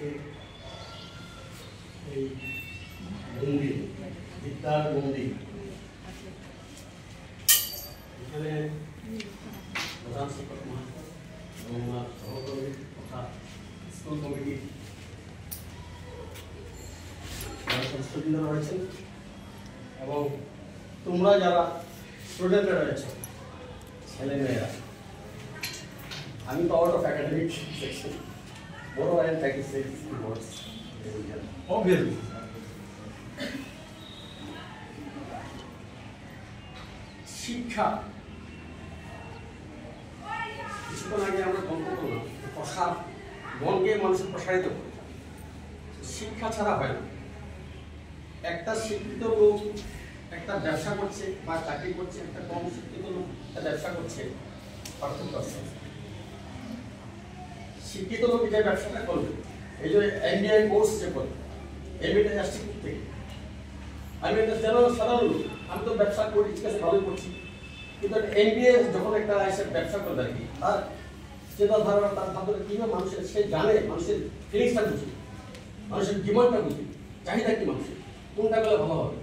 আজকে এই মন্দির বিদ্যার মন্দির এখানে প্রধান শিক্ষক মহাশয় এবং আমার সহকর্মী তথা স্কুল কমিটির সদস্যবৃন্দ রয়েছেন এবং তোমরা যারা স্টুডেন্টরা রয়েছে ছেলেমেয়েরা, আমি তো আউট অফ একাডেমিক সেকশন, বড় আইন থাকি অবভিয়াসলি শিক্ষা কিছুক্ষণ আগে আমরা গল্প করলাম প্রসার মনকে মানুষের প্রসারিত করে। শিক্ষা ছাড়া হয় না। একটা শিক্ষিত লোক একটা ব্যবসা করছে বা চাকরি করছে, একটা কম শিক্ষিত লোক একটা ব্যবসা করছে, পার্থক্য আছে। শিক্ষিত লোক যে ব্যবসাটা করবে, এই যে এমবিএ কোর্স যে করবে, এমবিএটা আসছে থেকে আমি একটা সাধারণ লোক, আমি তো ব্যবসা করি, ঠিক আছে, ভালোই করছি, কিন্তু এমবিএ যখন একটা এসে ব্যবসা করবে আর কি, তার চিন্তাধারা, তার ভাবনা কিভাবে মানুষের, সে জানে মানুষের ফিলিংসটা বুঝে, মানুষের ডিমান্ডটা বুঝে, চাহিদা কি মানুষের, কোনটা গেলে ভালো হবে।